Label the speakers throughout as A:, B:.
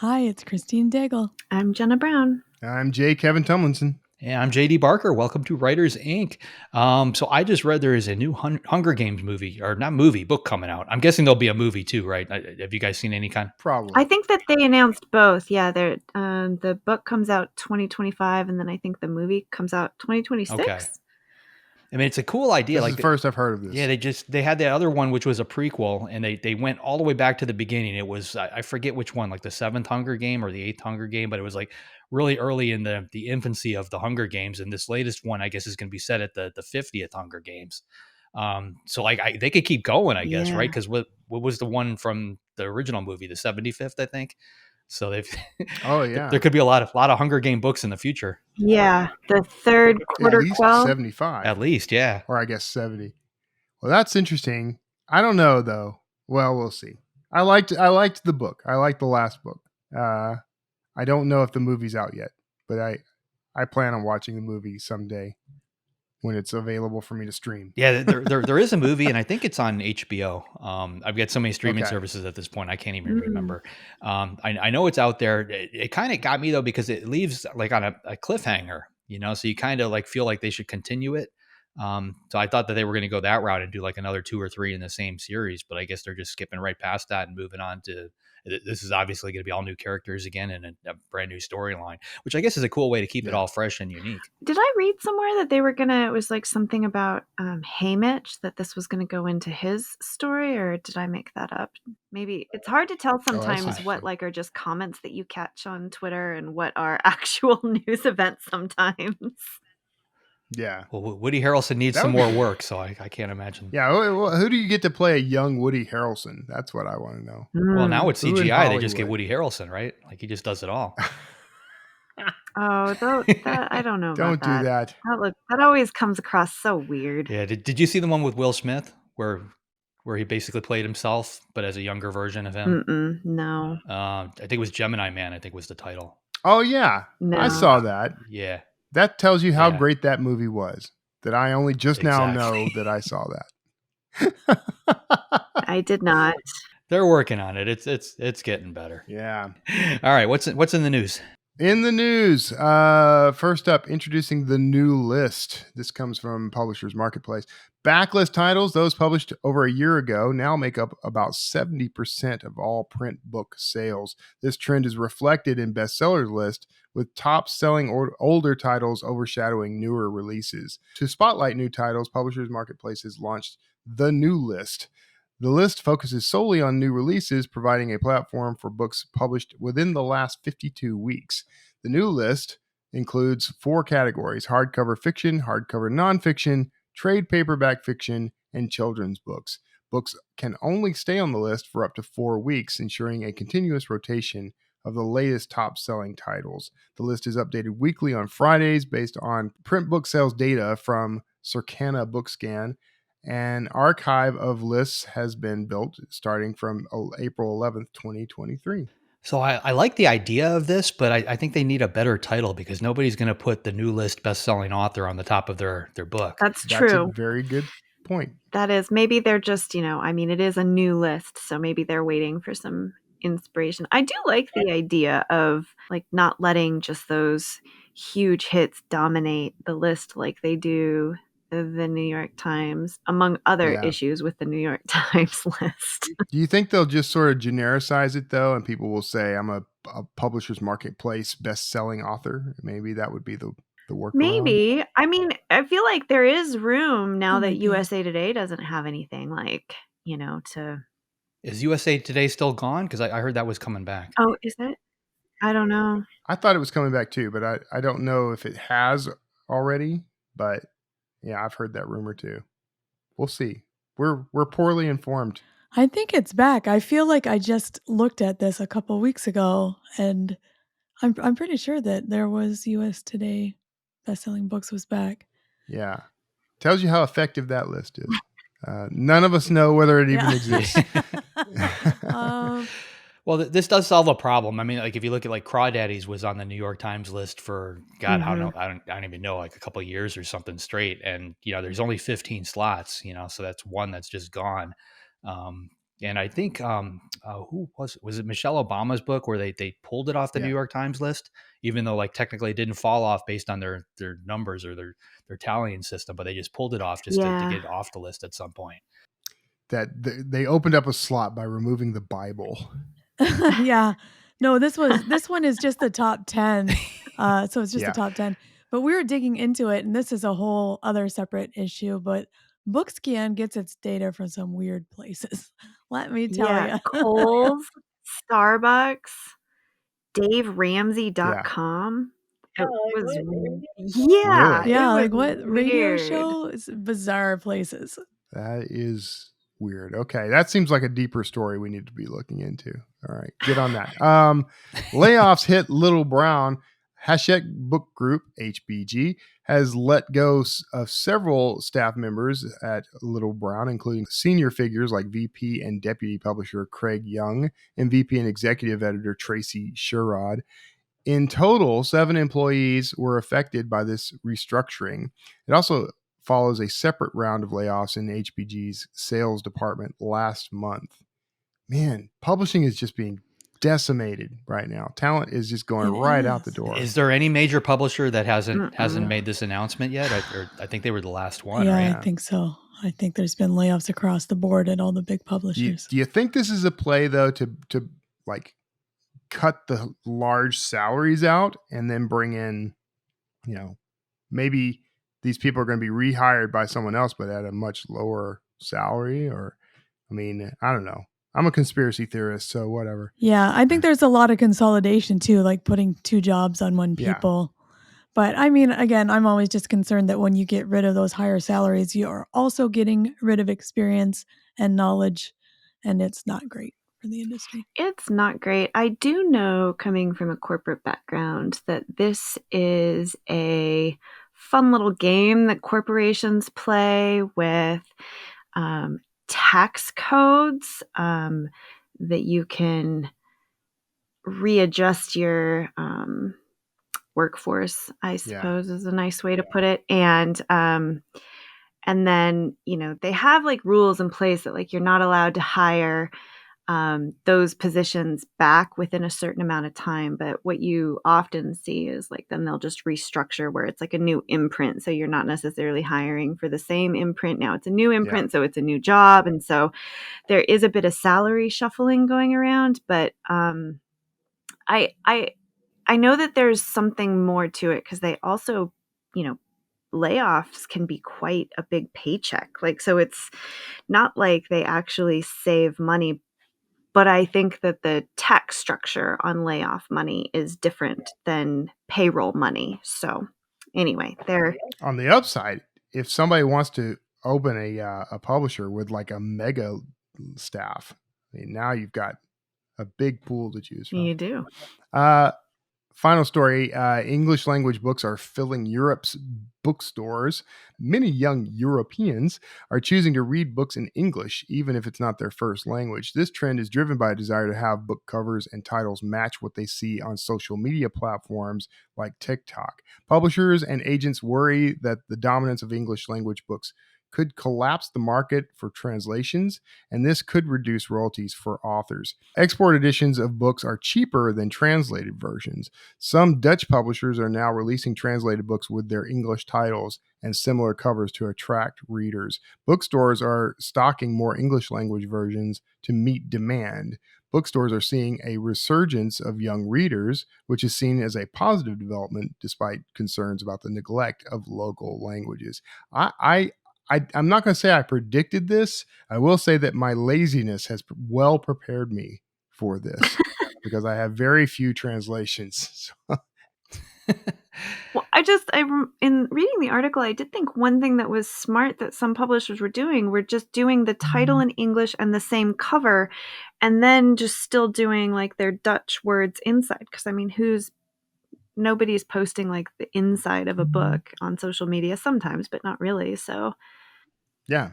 A: Hi, it's Christine Daigle.
B: I'm Jena Brown.
C: I'm Kevin Tumlinson.
D: And I'm JD Barker. Welcome to Writers Inc. So I just read there is a new Hunger Games movie, or not movie, book coming out. I'm guessing there'll be a movie too, right? Have you guys seen any kind?
C: Probably.
B: I think that they announced both. Yeah, the book comes out 2025, and then I think the movie comes out 2026.
D: Okay. I mean, it's a cool idea.
C: This is the first I've heard of this.
D: Yeah, they had that other one, which was a prequel, and they went all the way back to the beginning. It was, I forget which one, like the 7th Hunger Game or the 8th Hunger Game, but it was like really early in the infancy of the Hunger Games. And this latest one, I guess, is going to be set at the 50th Hunger Games. So like they could keep going, I guess, right? Because what was the one from the original movie, the 75th, I think. So they've there could be a lot of Hunger Game books in the future.
B: Yeah, the third quarter
C: at least
B: 12.
C: 75.
D: At least, yeah.
C: Or I guess 70. Well, that's interesting. I don't know though. Well, we'll see. I liked the book. I liked the last book. I don't know if the movie's out yet, but I plan on watching the movie someday when it's available for me to stream.
D: Yeah, there is a movie, and I think it's on HBO. I've got so many streaming services at this point, I can't even remember. I know it's out there. It kind of got me though, because it leaves like on a cliffhanger, so you kind of like feel like they should continue it. So I thought that they were going to go that route and do like another 2 or 3 in the same series, but I guess they're just skipping right past that and moving on to. This is obviously going to be all new characters again and a brand new storyline, which I guess is a cool way to keep it all fresh and unique.
B: Did I read somewhere that they were it was like something about Haymitch, that this was going to go into his story, or did I make that up? Maybe it's hard to tell sometimes what like are just comments that you catch on Twitter and what are actual news events sometimes.
C: Yeah.
D: Well, Woody Harrelson needs some more work, so I can't imagine.
C: Yeah. Well, who do you get to play a young Woody Harrelson? That's what I want to know.
D: Well, now with CGI, they just get Woody Harrelson, right? Like he just does it all.
B: Oh, that, I don't know.
C: Don't do that.
B: That always comes across so weird.
D: Yeah. Did you see the one with Will Smith where he basically played himself, but as a younger version of him?
B: No.
D: I think it was Gemini Man. I think was the title.
C: Oh yeah,
B: no.
C: I saw that.
D: Yeah.
C: That tells you how great that movie was. That I only just now know that I saw that.
B: I did not.
D: They're working on it. It's getting better.
C: Yeah.
D: All right. What's in the news?
C: In the news, first up, introducing the new list. This comes from Publishers Marketplace. Backlist titles, those published over a year ago, now make up about 70% of all print book sales. This trend is reflected in bestsellers list, with top-selling older titles overshadowing newer releases. To spotlight new titles, Publishers Marketplace has launched the new list. The list focuses solely on new releases, providing a platform for books published within the last 52 weeks. The new list includes 4 categories: hardcover fiction, hardcover nonfiction, trade paperback fiction, and children's books. Books can only stay on the list for up to 4 weeks, ensuring a continuous rotation of the latest top-selling titles. The list is updated weekly on Fridays based on print book sales data from Circana Bookscan. An archive of lists has been built starting from April 11th, 2023.
D: So I like the idea of this, but I think they need a better title because nobody's going to put the new list best-selling author on the top of their book.
B: That's true.
C: That's a very good point.
B: That is. Maybe they're just, it is a new list, so maybe they're waiting for some inspiration. I do like the idea of like not letting just those huge hits dominate the list like they do the New York Times, among other issues with the New York Times list.
C: Do you think they'll just sort of genericize it though, and people will say I'm a Publishers Marketplace best-selling author? Maybe that would be the workaround.
B: Maybe. I mean, I feel like there is room now that USA Today doesn't have anything like, to...
D: Is USA Today still gone? Because I heard that was coming back.
B: Oh, is it? I don't know.
C: I thought it was coming back too, but I don't know if it has already, but yeah, I've heard that rumor too. We'll see. We're poorly informed.
A: I think it's back. I feel like I just looked at this a couple weeks ago, and I'm pretty sure that there was US Today bestselling books was back.
C: Yeah. Tells you how effective that list is. None of us know whether it even exists.
D: Well, this does solve a problem. I mean, like if you look at like Crawdaddies was on the New York Times list for God, I don't even know, like a couple of years or something straight, and there's only 15 slots, so that's one that's just gone. And I think who was it Michelle Obama's book where they pulled it off the New York Times list, even though like technically it didn't fall off based on their numbers or their tallying system, but they just pulled it off just to get it off the list at some point.
C: That they opened up a slot by removing the Bible.
A: Yeah. No, this one is just the top 10. So it's just the top 10. But we were digging into it, and this is a whole other separate issue, but Bookscan gets its data from some weird places. Let me tell you.
B: Kohl's, Starbucks, DaveRamsey.com.
A: Yeah, like what radio show? It's bizarre places.
C: That is weird. Okay, that seems like a deeper story we need to be looking into. All right, get on that. Layoffs hit Little Brown. Hachette Book Group, HBG, has let go of several staff members at Little Brown, including senior figures like VP and Deputy Publisher Craig Young and VP and Executive Editor Tracy Sherrod. In total, 7 employees were affected by this restructuring. It also follows a separate round of layoffs in HBG's sales department last month. Man, publishing is just being decimated right now. Talent is just going out the door.
D: Is there any major publisher that hasn't made this announcement yet? I think they were the last one.
A: Yeah,
D: right?
A: I think so. I think there's been layoffs across the board at all the big publishers.
C: Do you think this is a play though to like cut the large salaries out and then bring in, maybe these people are going to be rehired by someone else, but at a much lower salary? Or, I don't know. I'm a conspiracy theorist, so whatever.
A: Yeah, I think there's a lot of consolidation too, like putting 2 jobs on one people. But again, I'm always just concerned that when you get rid of those higher salaries, you're also getting rid of experience and knowledge, and it's not great for the industry.
B: It's not great. I do know, coming from a corporate background, that this is a fun little game that corporations play with tax codes that you can readjust your workforce, I suppose is a nice way to put it. And then, they have like rules in place that like you're not allowed to hire those positions back within a certain amount of time. But what you often see is like then they'll just restructure where it's like a new imprint. So you're not necessarily hiring for the same imprint. Now it's a new imprint, so it's a new job. And so there is a bit of salary shuffling going around. But I know that there's something more to it because they also, layoffs can be quite a big paycheck. Like, so it's not like they actually save money. But I think that the tax structure on layoff money is different than payroll money. So anyway, they're
C: on the upside. If somebody wants to open a publisher with like a mega staff, now you've got a big pool to choose from.
B: You do.
C: Final story, English language books are filling Europe's bookstores. Many young Europeans are choosing to read books in English, even if it's not their first language. This trend is driven by a desire to have book covers and titles match what they see on social media platforms like TikTok. Publishers and agents worry that the dominance of English language books could collapse the market for translations, and this could reduce royalties for authors. Export editions of books are cheaper than translated versions. Some Dutch publishers are now releasing translated books with their English titles and similar covers to attract readers. Bookstores are stocking more English language versions to meet demand. Bookstores are seeing a resurgence of young readers, which is seen as a positive development despite concerns about the neglect of local languages. I'm not going to say I predicted this. I will say that my laziness has well prepared me for this because I have very few translations.
B: Well, in reading the article, I did think one thing that was smart that some publishers were just doing the title in English and the same cover, and then just still doing like their Dutch words inside. Because nobody's posting like the inside of a book on social media sometimes, but not really. So
C: yeah,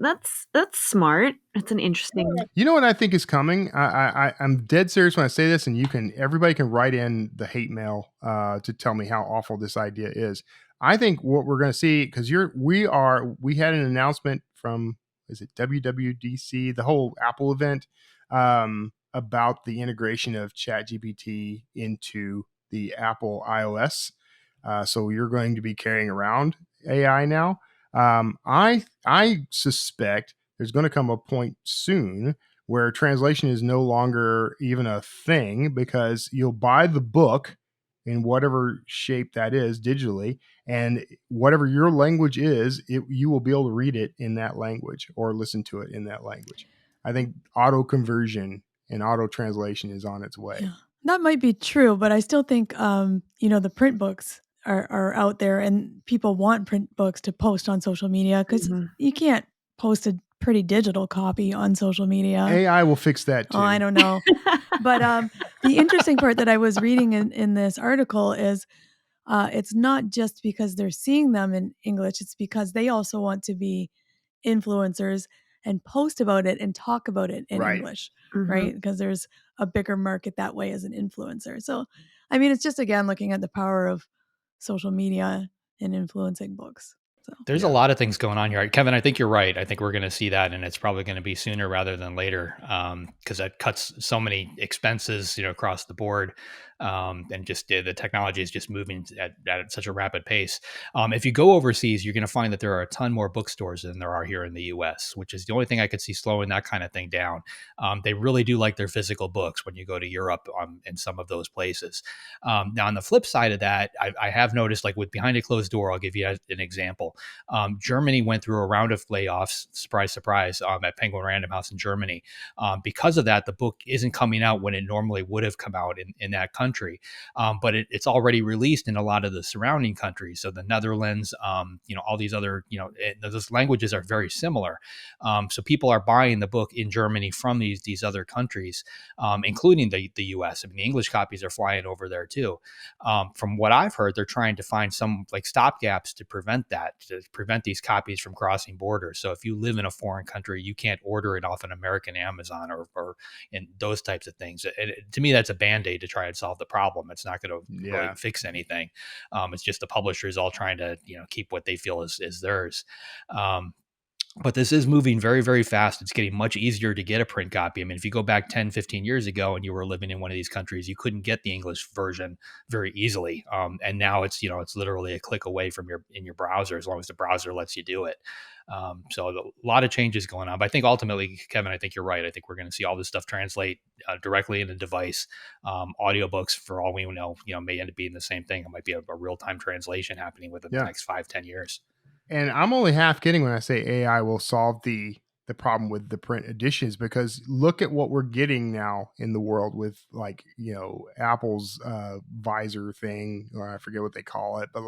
B: that's smart. It's an interesting.
C: You know what I think is coming? I'm dead serious when I say this, and everybody can write in the hate mail to tell me how awful this idea is. I think what we're going to see, because we had an announcement from is it WWDC, the whole Apple event, about the integration of ChatGPT into the Apple iOS. So you're going to be carrying around AI now. I suspect there's going to come a point soon where translation is no longer even a thing, because you'll buy the book in whatever shape that is digitally, and whatever your language is, you will be able to read it in that language or listen to it in that language. I think auto conversion and auto translation is on its way.
A: Yeah, that might be true, but I still think, the print books are out there, and people want print books to post on social media, because you can't post a pretty digital copy on social media.
C: AI will fix that too.
A: Oh, I don't know. But the interesting part that I was reading in this article is it's not just because they're seeing them in English, it's because they also want to be influencers and post about it and talk about it in English, right? Because there's a bigger market that way as an influencer. So, I mean, it's just, again, looking at the power of social media and influencing books. So
D: there's a lot of things going on here. Kevin, I think you're right. I think we're going to see that, and it's probably going to be sooner rather than later, because that cuts so many expenses, across the board. And just the technology is just moving at such a rapid pace. If you go overseas, you're going to find that there are a ton more bookstores than there are here in the US, which is the only thing I could see slowing that kind of thing down. They really do like their physical books when you go to Europe in some of those places. Now, on the flip side of that, I have noticed, like with Behind a Closed Door, I'll give you an example. Germany went through a round of layoffs, surprise, surprise, at Penguin Random House in Germany. Because of that, the book isn't coming out when it normally would have come out in that country. But it's already released in a lot of the surrounding countries. So the Netherlands, all these other, those languages are very similar. So people are buying the book in Germany from these other countries, including the US. I mean, the English copies are flying over there too. From what I've heard, they're trying to find some like stopgaps to prevent these copies from crossing borders. So if you live in a foreign country, you can't order it off an American Amazon or in those types of things. And to me, that's a Band-Aid to try and solve the problem. It's not going to really fix anything. It's just the publishers all trying to, keep what they feel is theirs. But this is moving very, very fast. It's getting much easier to get a print copy. I mean, if you go back 10, 15 years ago and you were living in one of these countries, you couldn't get the English version very easily. And now it's literally a click away from in your browser, as long as the browser lets you do it. So a lot of changes going on. But I think ultimately, Kevin, I think you're right. I think we're going to see all this stuff translate directly in the device. Audiobooks, for all we know, may end up being the same thing. It might be a real-time translation happening within the next 5-10 years.
C: And I'm only half kidding when I say AI will solve the problem with the print editions, because look at what we're getting now in the world with, like, Apple's visor thing, or I forget what they call it, but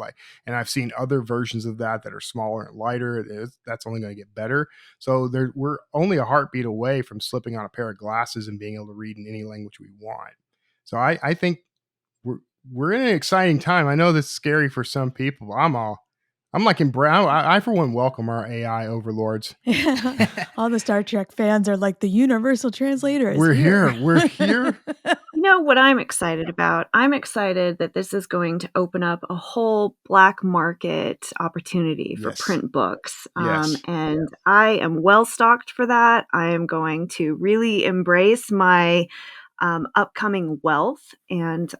C: and I've seen other versions of that are smaller and lighter. That's only going to get better. So we're only a heartbeat away from slipping on a pair of glasses and being able to read in any language we want. So I think we're in an exciting time. I know this is scary for some people, but I'm like in Brown. I for one welcome our AI overlords.
A: All the Star Trek fans are like, the universal translator is
C: We're here. We're here.
B: You know what I'm excited about? I'm excited that this is going to open up a whole black market opportunity for print books. And I am well stocked for that. I am going to really embrace my upcoming wealth, and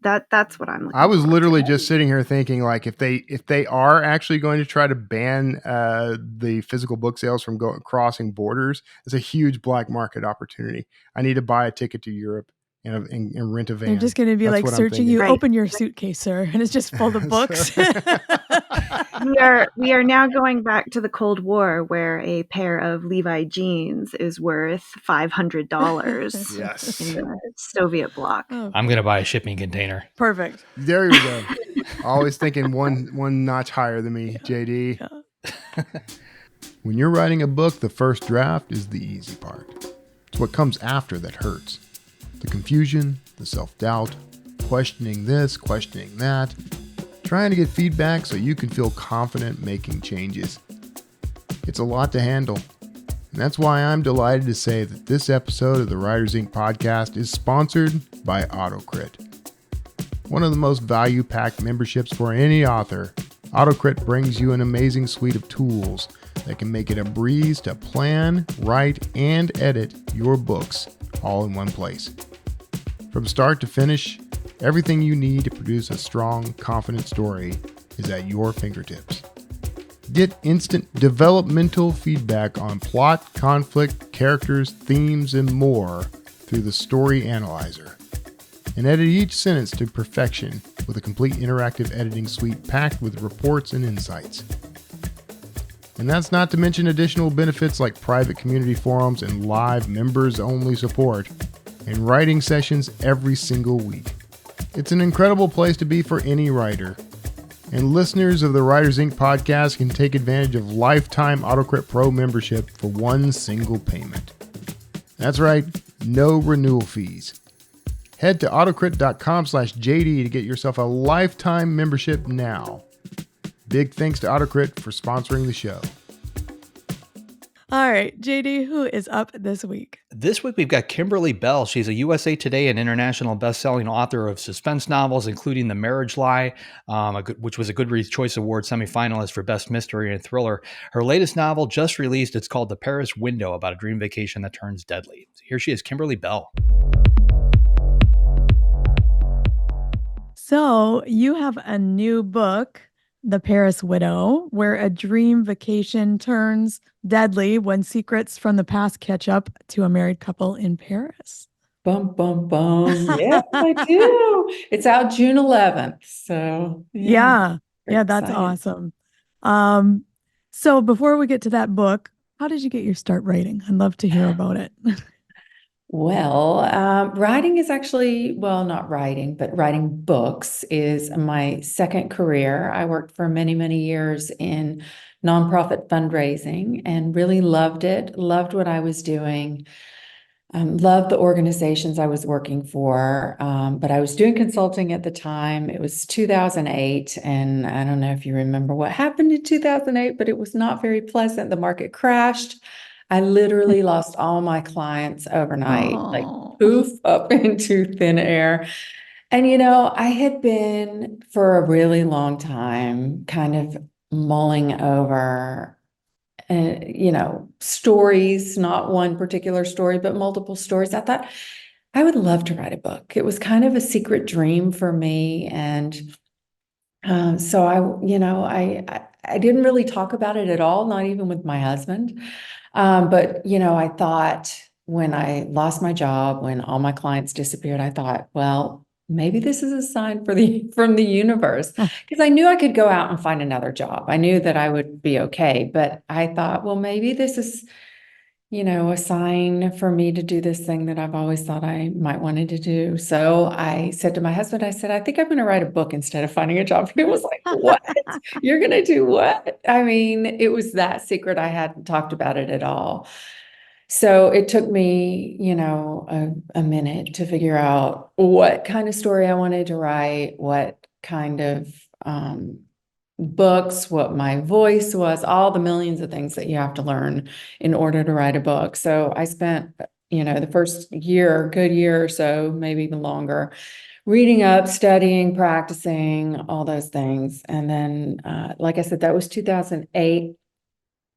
B: that's what I'm looking for.
C: I was literally just sitting here thinking, like, if they are actually going to try to ban the physical book sales from crossing borders, it's a huge black market opportunity. I need to buy a ticket to Europe and rent a van.
A: They're just going to be like searching you. Right. Open your suitcase, sir, and it's just full of books.
B: We are now going back to the Cold War, where a pair of Levi jeans is worth $500
C: yes.
B: in the Soviet bloc.
A: Oh.
D: I'm going to buy a shipping container.
A: Perfect.
C: There you go. Always thinking one notch higher than me, JD. Yeah. When you're writing a book, the first draft is the easy part. It's what comes after that hurts. The confusion, the self-doubt, questioning this, questioning that, trying to get feedback so you can feel confident making changes. It's a lot to handle. And that's why I'm delighted to say that this episode of the Writers Inc. podcast is sponsored by AutoCrit. One of the most value-packed memberships for any author, AutoCrit brings you an amazing suite of tools that can make it a breeze to plan, write, and edit your books all in one place. From start to finish, everything you need to produce a strong, confident story is at your fingertips. Get instant developmental feedback on plot, conflict, characters, themes, and more through the Story Analyzer. And edit each sentence to perfection with a complete interactive editing suite packed with reports and insights. And that's not to mention additional benefits like private community forums and live members-only support and writing sessions every single week. It's an incredible place to be for any writer. And listeners of the Writers Inc. podcast can take advantage of lifetime AutoCrit Pro membership for one single payment. That's right, no renewal fees. Head to autocrit.com/JD to get yourself a lifetime membership now. Big thanks to AutoCrit for sponsoring the show.
A: All right, JD, who is up this week?
D: This week we've got Kimberly Belle. She's a USA Today and international best-selling author of suspense novels, including The Marriage Lie, which was a Goodreads Choice Award semifinalist for Best Mystery and Thriller. Her latest novel just released. It's called The Paris Window, about a dream vacation that turns deadly. Here she is, Kimberly Belle.
A: So you have a new book, The Paris Widow, where a dream vacation turns deadly when secrets from the past catch up to a married couple in Paris.
E: Bum, bum, bum. Yes, I do. It's out June 11th. So
A: yeah, that's awesome. So before we get to that book, how did you get your start writing? I'd love to hear about it.
E: Well, writing is actually, well, not writing, but writing books is my second career. I worked for many, many years in nonprofit fundraising and really loved it, loved what I was doing, loved the organizations I was working for. But I was doing consulting at the time. It was 2008, and I don't know if you remember what happened in 2008, but it was not very pleasant. The market crashed. I literally lost all my clients overnight, like poof up into thin air. And, I had been for a really long time kind of mulling over, stories, not one particular story, but multiple stories. I thought I would love to write a book. It was kind of a secret dream for me. And so I didn't really talk about it at all, not even with my husband. But I thought when I lost my job, when all my clients disappeared, I thought, well, maybe this is a sign from the universe, because I knew I could go out and find another job. I knew that I would be okay, but I thought, well, maybe this is, a sign for me to do this thing that I've always thought I might wanted to do. So I said to my husband, I said, I think I'm going to write a book instead of finding a job. He was like, what? You're going to do what? I mean, it was that secret. I hadn't talked about it at all. So it took me, a minute to figure out what kind of story I wanted to write, what kind of books, what my voice was, all the millions of things that you have to learn in order to write a book. So I spent, the first year, good year or so, maybe even longer, reading up, studying, practicing, all those things. And then, like I said, that was 2008.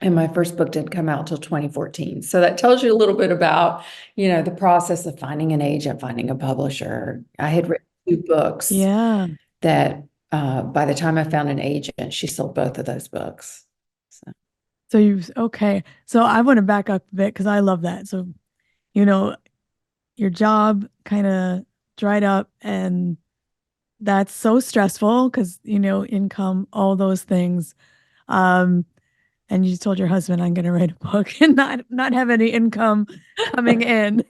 E: And my first book didn't come out till 2014. So that tells you a little bit about, the process of finding an agent, finding a publisher. I had written 2 books that by the time I found an agent, she sold both of those books.
A: Okay. So I want to back up a bit because I love that. So, your job kind of dried up, and that's so stressful because, income, all those things. And you told your husband, I'm going to write a book and not have any income coming in.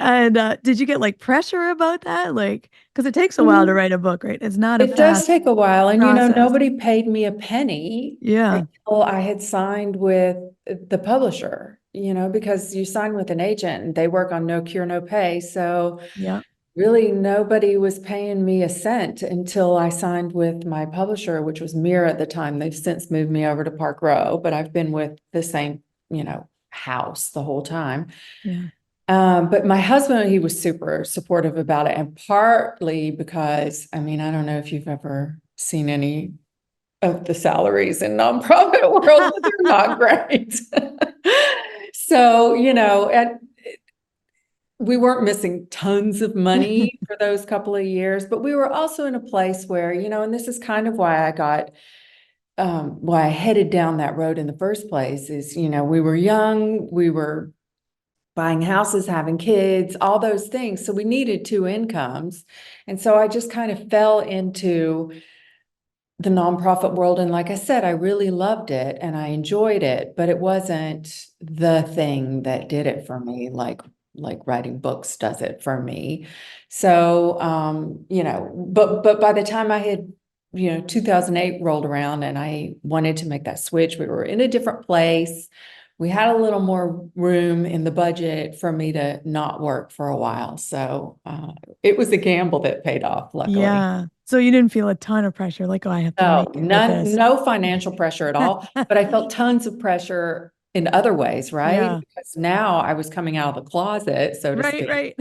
A: And did you get pressure about that? Because it takes a while to write a book, right? It's not
E: It does take a while. And, nobody paid me a penny
A: Yeah.
E: until I had signed with the publisher, because you sign with an agent and they work on no cure, no pay. So
A: yeah.
E: Really, nobody was paying me a cent until I signed with my publisher, which was Mirror at the time. They've since moved me over to Park Row, but I've been with the same, house the whole time.
A: Yeah.
E: But my husband, he was super supportive about it. And partly because, I don't know if you've ever seen any of the salaries in nonprofit world, but they're not great. So, we weren't missing tons of money for those couple of years, but we were also in a place where, and this is kind of why why I headed down that road in the first place is, we were young, we were buying houses, having kids, all those things. So we needed two incomes. And so I just kind of fell into the nonprofit world. And like I said, I really loved it and I enjoyed it, but it wasn't the thing that did it for me, like writing books does it for me. So, but by the time I had, 2008 rolled around and I wanted to make that switch, we were in a different place. We had a little more room in the budget for me to not work for a while. So it was a gamble that paid off, luckily.
A: Yeah. So you didn't feel a ton of pressure, like, oh, I have to make it with this.
E: No financial pressure at all, but I felt tons of pressure in other ways, right?
A: Yeah.
E: Because now I was coming out of the closet, so to speak,
A: Right.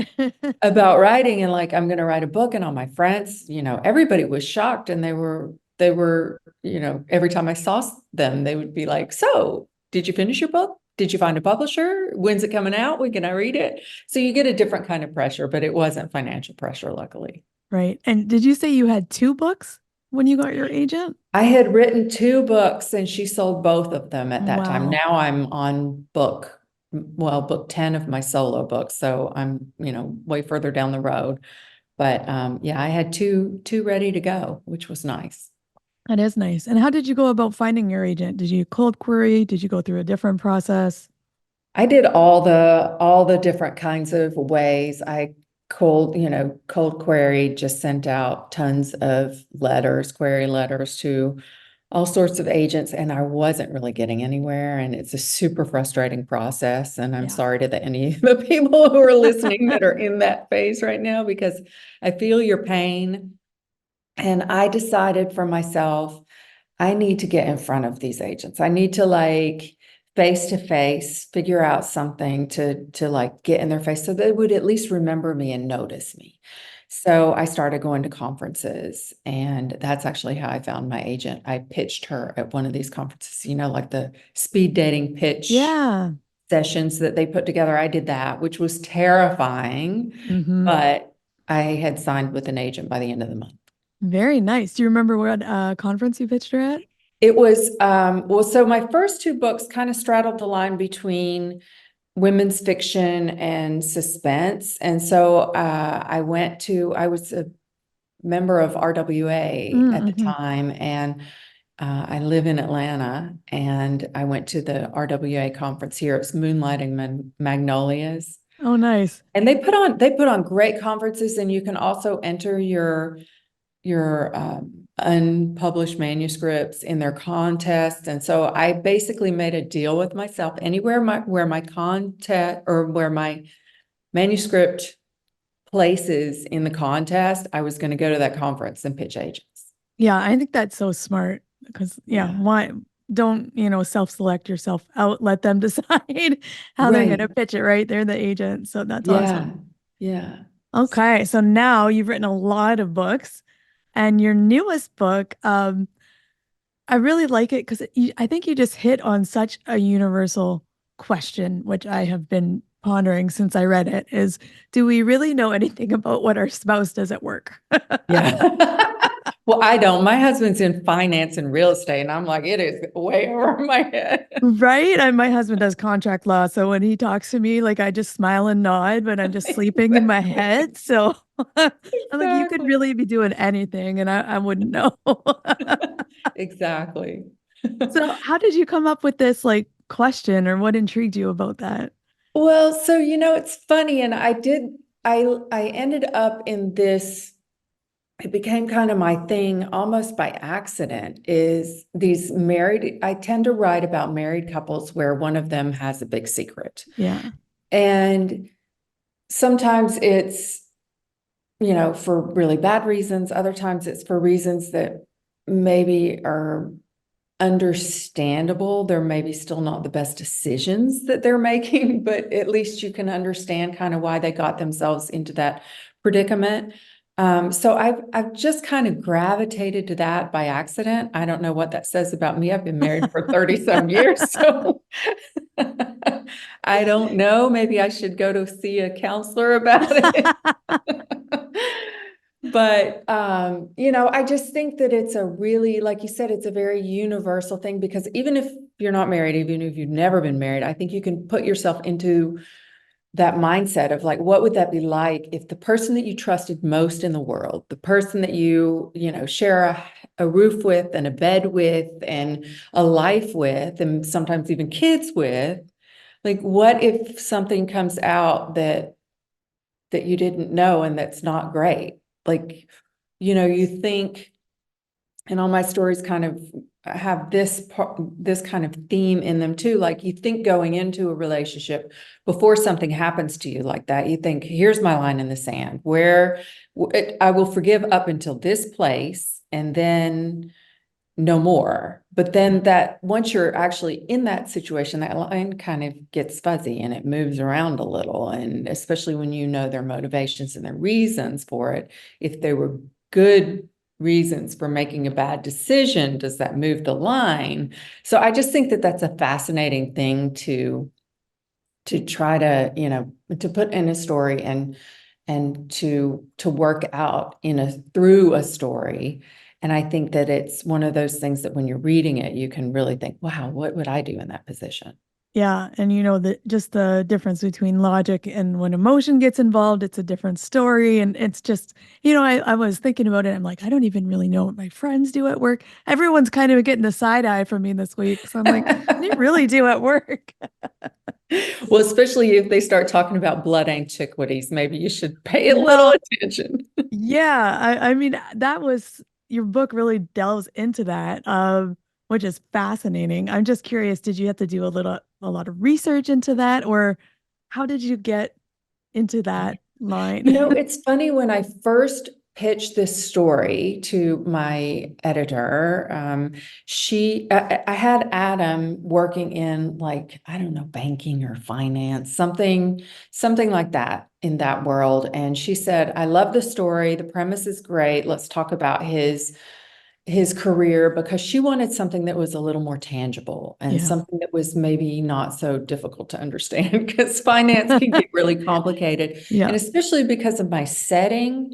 E: about writing and like, I'm going to write a book. And all my friends, everybody was shocked and they were, every time I saw them, they would be like, so did you finish your book? Did you find a publisher? When's it coming out? When can I read it? So you get a different kind of pressure, but it wasn't financial pressure, luckily.
A: Right. And did you say you had 2 books when you got your agent?
E: I had written 2 books and she sold both of them at that time.
A: Wow.
E: Now I'm on book 10 of my solo books. So I'm, way further down the road. But yeah, I had two ready to go, which was nice.
A: That is nice. And how did you go about finding your agent? Did you cold query? Did you go through a different process?
E: I did all the different kinds of ways. I cold query, just sent out tons of query letters to all sorts of agents, and I wasn't really getting anywhere. And it's a super frustrating process. And I'm sorry to any of the people who are listening that are in that phase right now, because I feel your pain. And I decided for myself, I need to get in front of these agents. I need to face to face, figure out something to get in their face so they would at least remember me and notice me. So I started going to conferences, and that's actually how I found my agent. I pitched her at one of these conferences, like the speed dating pitch sessions that they put together. I did that, which was terrifying, but I had signed with an agent by the end of the month.
A: Very nice. Do you remember what conference you pitched her at?
E: It was, so my first 2 books kind of straddled the line between women's fiction and suspense. And so I was a member of RWA at the time, and I live in Atlanta, and I went to the RWA conference here. It was Moonlighting Magnolias.
A: Oh, nice.
E: And they put on great conferences, and you can also enter your unpublished manuscripts in their contest. And so I basically made a deal with myself. Anywhere where my content or where my manuscript places in the contest, I was going to go to that conference and pitch agents.
A: Yeah, I think that's so smart because why don't, self-select yourself out, let them decide how they're going to pitch it, right? They're the agent. So that's awesome.
E: Yeah.
A: Okay. So now you've written a lot of books. And your newest book, I really like it because I think you just hit on such a universal question, which I have been pondering since I read it, is, do we really know anything about what our spouse does at work?
E: Yeah. Well, I don't. My husband's in finance and real estate, and I'm like, it is way over my head.
A: Right? And my husband does contract law. So when he talks to me, I just smile and nod, but I'm just sleeping in my head. So I'm like, you could really be doing anything, and I wouldn't know.
E: Exactly.
A: So how did you come up with this question, or what intrigued you about that?
E: Well, so, it's funny. And I ended up in this, it became kind of my thing almost by accident, is I tend to write about married couples where one of them has a big secret.
A: Yeah.
E: And sometimes it's, for really bad reasons. Other times it's for reasons that maybe are understandable. They're maybe still not the best decisions that they're making, but at least you can understand kind of why they got themselves into that predicament. So I've just kind of gravitated to that by accident. I don't know what that says about me. I've been married for 30-some years, so I don't know. Maybe I should go to see a counselor about it. But I just think that it's a really, like you said, it's a very universal thing, because even if you're not married, even if you've never been married, I think you can put yourself into that mindset of like, what would that be like if the person that you trusted most in the world, the person that you share a roof with and a bed with and a life with, and sometimes even kids with, like, what if something comes out that you didn't know and that's not great? Like, you think, and all my stories kind of have this kind of theme in them too. Like, you think going into a relationship, before something happens to you like that, you think, here's my line in the sand, where I will forgive up until this place and then no more. But then that once you're actually in that situation, that line kind of gets fuzzy and it moves around a little. And especially when you know their motivations and their reasons for it, if they were good reasons for making a bad decision, does that move the line? So I just think that that's a fascinating thing to try to, to put in a story and to work out through a story. And I think that it's one of those things that when you're reading it, you can really think, wow, what would I do in that position?
A: Yeah, and just the difference between logic and when emotion gets involved, it's a different story. And it's just, I was thinking about it. I'm like, I don't even really know what my friends do at work. Everyone's kind of getting the side eye from me this week. So I'm like, what do you really do at work?
E: Well, especially if they start talking about blood antiquities, maybe you should pay a little
A: Well,
E: attention.
A: yeah, I mean, your book really delves into that, which is fascinating. I'm just curious, did you have to do a lot of research into that, or how did you get into that line?
E: It's funny, when I first pitched this story to my editor, I had Adam working in, like, I don't know, banking or finance, something like that in that world. And she said, I love the story. The premise is great. Let's talk about his career, because she wanted something that was a little more tangible and
A: Yeah.
E: something that was maybe not so difficult to understand, because finance can get really complicated.
A: Yeah.
E: And especially because of my setting,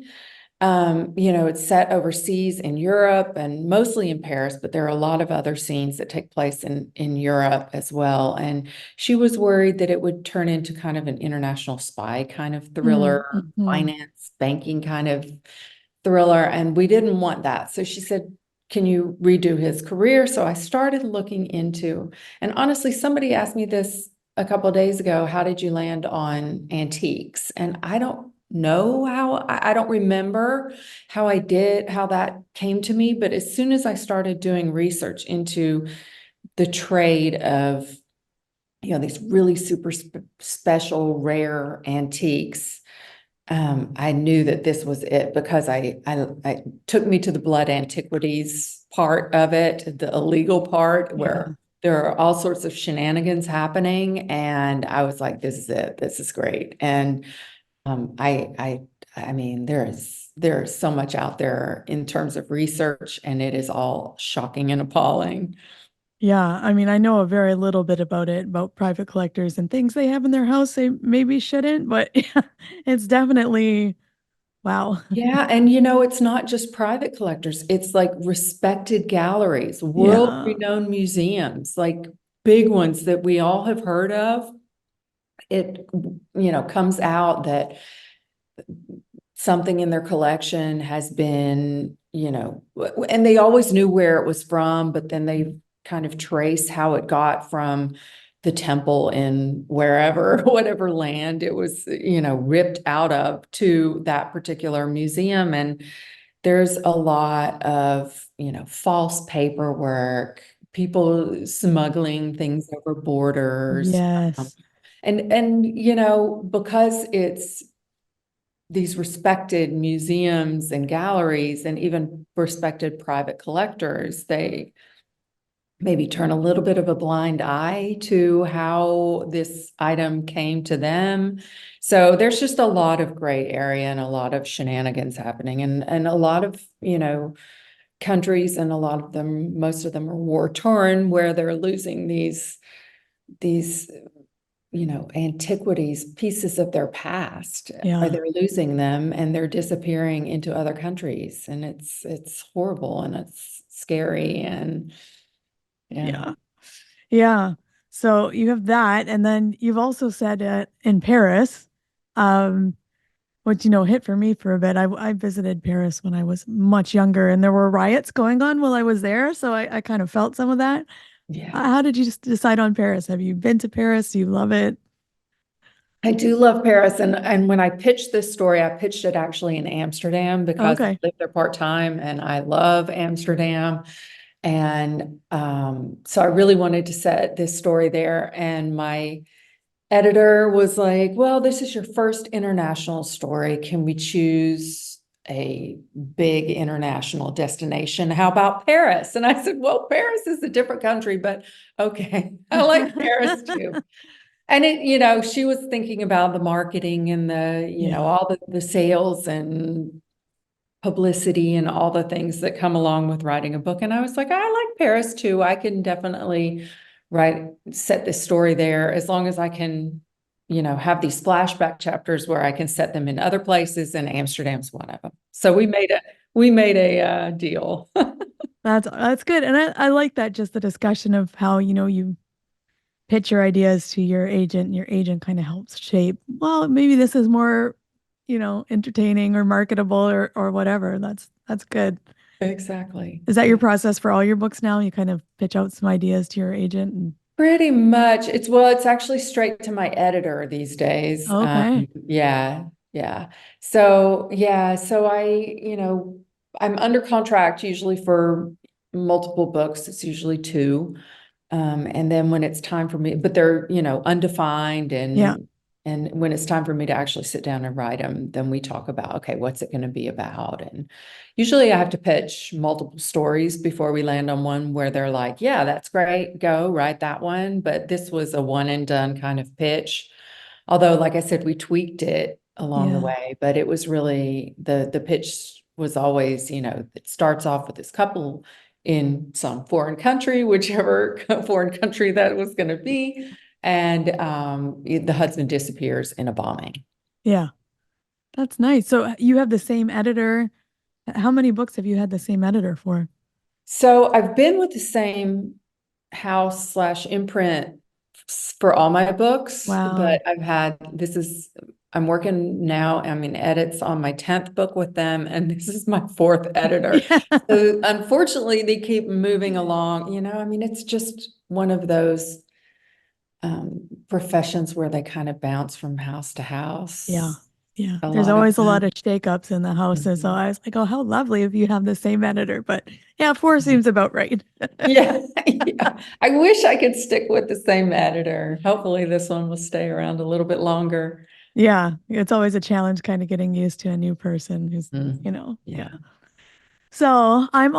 E: it's set overseas in Europe and mostly in Paris, but there are a lot of other scenes that take place in Europe as well. And she was worried that it would turn into kind of an international spy kind of thriller,
A: Mm-hmm.
E: finance, banking kind of thriller, and we didn't want that. So she said, can you redo his career? So I started looking into, and honestly, somebody asked me this a couple of days ago, how did you land on antiques? And I don't know how, I don't remember how that came to me. But as soon as I started doing research into the trade of, these really super special, rare antiques, I knew that this was it, because I took me to the blood antiquities part of it, the illegal part, where
A: Yeah.
E: there are all sorts of shenanigans happening. And I was like, this is it. This is great. And I mean, there is so much out there in terms of research, and it is all shocking and appalling.
A: Yeah. I mean, I know a very little bit about it, about private collectors and things they have in their house they maybe shouldn't, but yeah, it's definitely wow.
E: Yeah, and it's not just private collectors. It's like respected galleries,
A: Yeah.
E: world-renowned museums, like big ones that we all have heard of. It, comes out that something in their collection has been, and they always knew where it was from, but then they kind of trace how it got from the temple in wherever, whatever land it was, ripped out of, to that particular museum. And there's a lot of, false paperwork, people smuggling things over borders. Um,
A: Yes.
E: and because it's these respected museums and galleries and even respected private collectors, maybe turn a little bit of a blind eye to how this item came to them. So there's just a lot of gray area and a lot of shenanigans happening, and a lot of, countries, and a lot of them, most of them are war torn, where they're losing these antiquities, pieces of their past,
A: Yeah.
E: or they're losing them and they're disappearing into other countries. And it's horrible and it's scary. And
A: Yeah. Yeah. So you have that. And then you've also said in Paris, um, which, hit for me for a bit. I visited Paris when I was much younger, and there were riots going on while I was there. So I kind of felt some of that.
E: Yeah.
A: How did you just decide on Paris? Have you been to Paris? Do you love it?
E: I do love Paris. And when I pitched this story, I pitched it actually in Amsterdam because I
A: Okay.
E: live there part-time and I love Amsterdam. And so I really wanted to set this story there. And my editor was like, well, this is your first international story. Can we choose a big international destination? How about Paris? And I said, well, Paris is a different country, but okay, I like Paris too. And she was thinking about the marketing and all the sales and publicity and all the things that come along with writing a book. And I was like, I like Paris too. I can definitely set this story there, as long as I can, have these flashback chapters where I can set them in other places, and Amsterdam's one of them. So we made a deal.
A: That's good. And I like that, just the discussion of how, you pitch your ideas to your agent, and your agent kind of helps shape, well, maybe this is more, entertaining or marketable or whatever. That's good.
E: Exactly.
A: Is that your process for all your books now? You kind of pitch out some ideas to your agent and
E: Pretty much. It's actually straight to my editor these days.
A: okay.
E: Yeah. So I'm under contract usually for multiple books. It's usually two. And then when it's time for me, but they're, undefined,
A: Yeah.
E: and when it's time for me to actually sit down and write them, then we talk about, okay, what's it going to be about? And usually I have to pitch multiple stories before we land on one where they're like, yeah, that's great, go write that one. But this was a one and done kind of pitch. Although, like I said, we tweaked it along the way, but it was really the pitch was always, it starts off with this couple in some foreign country, whichever foreign country that was going to be. And the husband disappears in a bombing.
A: Yeah. That's nice. So you have the same editor. How many books have you had the same editor for?
E: So I've been with the same house/imprint for all my books,
A: Wow.
E: but I'm working now, I'm in edits on my 10th book with them, and this is my 4th editor. So unfortunately, they keep moving along. It's just one of those professions where they kind of bounce from house to house.
A: Yeah. There's always a lot of shakeups in the houses. So I was like, oh, how lovely if you have the same editor. But yeah, 4 seems about right.
E: Yeah. I wish I could stick with the same editor. Hopefully this one will stay around a little bit longer.
A: Yeah. It's always a challenge kind of getting used to a new person who's,
E: Yeah.
A: So I'm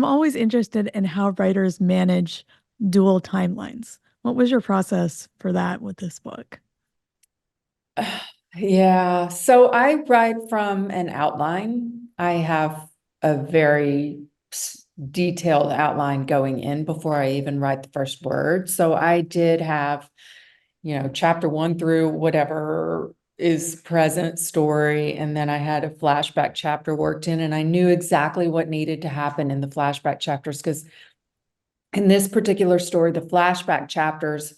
A: always interested in how writers manage dual timelines. What was your process for that with this book?
E: Yeah. So I write from an outline. I have a very detailed outline going in before I even write the first word. So I did have, chapter 1 through whatever is present story. And then I had a flashback chapter worked in, and I knew exactly what needed to happen in the flashback chapters, because in this particular story, the flashback chapters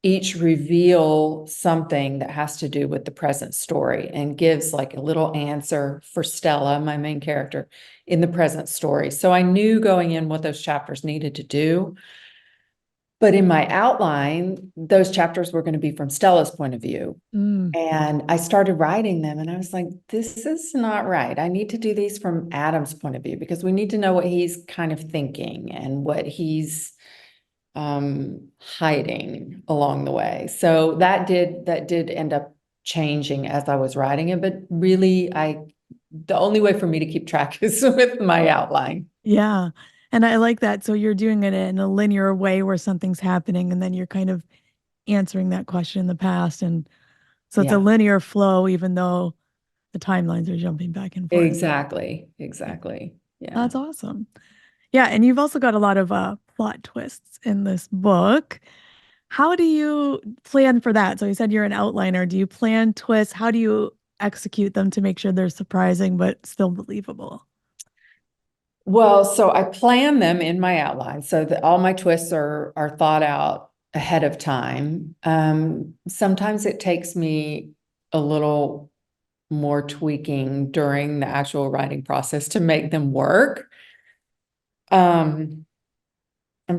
E: each reveal something that has to do with the present story, and gives like a little answer for Stella, my main character, in the present story. So I knew going in what those chapters needed to do. But in my outline, those chapters were going to be from Stella's point of view. And I started writing them, and I was like, this is not right. I need to do these from Adam's point of view, because we need to know what he's kind of thinking and what he's hiding along the way. So that did end up changing as I was writing it, but really the only way for me to keep track is with my outline.
A: Yeah. And I like that. So you're doing it in a linear way where something's happening and then you're kind of answering that question in the past. And so it's a
E: Yeah,
A: linear flow, even though the timelines are jumping back and forth.
E: exactly. Yeah.
A: That's awesome. Yeah. And you've also got a lot of plot twists in this book. How do you plan for that? So you said you're an outliner. Do you plan twists? How do you execute them to make sure they're surprising but still believable?
E: Well, so I plan them in my outline so that all my twists are thought out ahead of time. Sometimes it takes me a little more tweaking during the actual writing process to make them work. I'm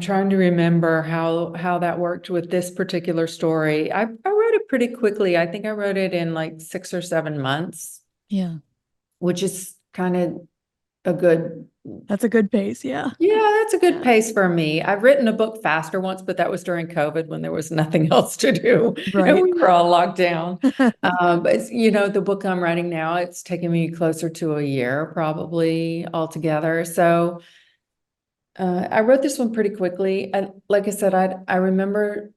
E: trying to remember how that worked with this particular story. I wrote it pretty quickly. I think I wrote it in like 6 or 7 months.
A: Yeah.
E: Which is kind of a good.
A: That's a good pace. Yeah.
E: Yeah, that's a good pace for me. I've written a book faster once, but that was during COVID when there was nothing else to do.
A: Right.
E: And we were all locked down. But the book I'm writing now, it's taken me closer to a year probably altogether. So I wrote this one pretty quickly. And like I said, I remember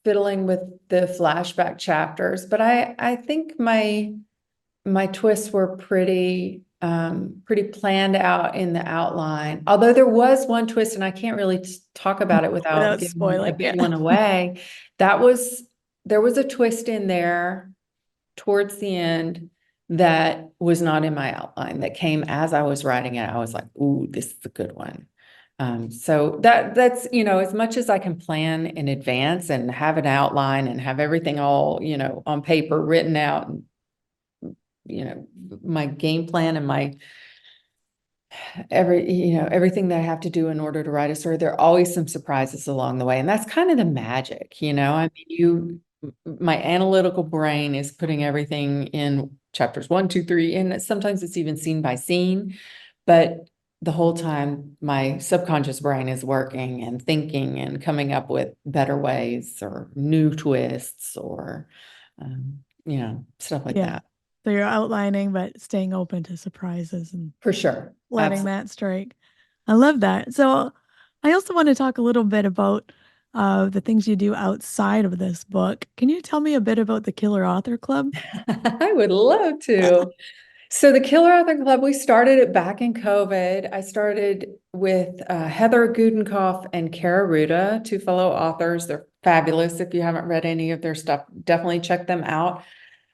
E: fiddling with the flashback chapters, but I think my twists were pretty planned out in the outline. Although there was one twist, and I can't really talk about it without giving
A: spoiling
E: a big one away. There was a twist in there towards the end that was not in my outline, that came as I was writing it. I was like, ooh, this is a good one. So that's, as much as I can plan in advance and have an outline and have everything all, on paper written out, and my game plan and my everything that I have to do in order to write a story, there are always some surprises along the way. And that's kind of the magic, I mean, my analytical brain is putting everything in chapters 1, 2, 3, and sometimes it's even scene by scene, but the whole time my subconscious brain is working and thinking and coming up with better ways or new twists or, stuff like that.
A: So you're outlining, but staying open to surprises and
E: for sure,
A: letting that strike. I love that. So I also want to talk a little bit about the things you do outside of this book. Can you tell me a bit about the Killer Author Club?
E: I would love to. So the Killer Author Club, we started it back in COVID. I started with Heather Gudenkauf and Kara Ruda, two fellow authors. They're fabulous. If you haven't read any of their stuff, definitely check them out.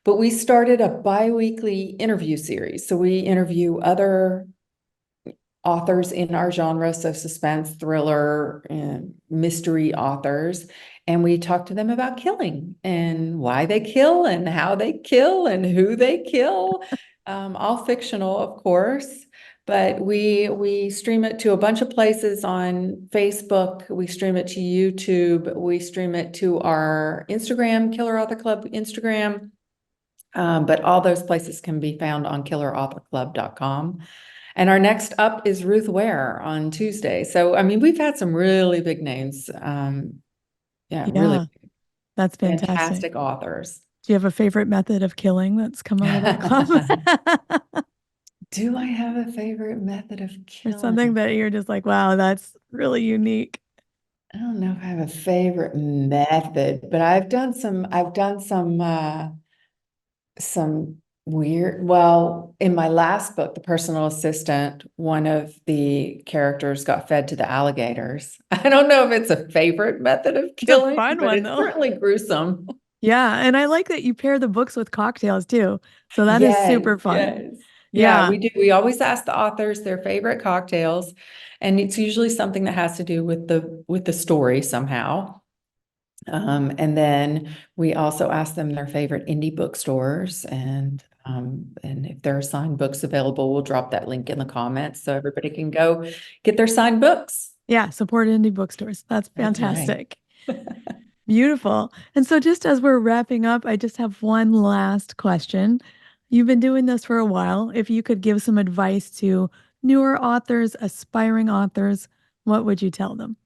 E: But we started a bi-weekly interview series. So we interview other authors in our genre, so suspense, thriller, and mystery authors. And we talk to them about killing and why they kill and how they kill and who they kill. All fictional, of course. But we stream it to a bunch of places on Facebook. We stream it to YouTube. We stream it to our Instagram, Killer Author Club Instagram. But all those places can be found on killerauthorclub.com. And our next up is Ruth Ware on Tuesday. So, I mean, we've had some really big names. Really
A: that's
E: fantastic authors.
A: Do you have a favorite method of killing that's come out of that club?
E: Do I have a favorite method of killing?
A: Or something that you're just like, wow, that's really unique.
E: I don't know if I have a favorite method, but I've done some weird, in my last book, The Personal Assistant, one of the characters got fed to the alligators. I don't know if it's a favorite method of killing,
A: it's a fun one,
E: it's certainly gruesome.
A: Yeah, and I like that you pair the books with cocktails too. So that is super fun.
E: Yes. Yeah, we do. We always ask the authors their favorite cocktails, and it's usually something that has to do with the story somehow. And then we also ask them their favorite indie bookstores, and if there are signed books available, we'll drop that link in the comments so everybody can go get their signed books.
A: Yeah, support indie bookstores. That's fantastic. Beautiful. And so just as we're wrapping up, I just have one last question. You've been doing this for a while. If you could give some advice to newer authors, aspiring authors, what would you tell them?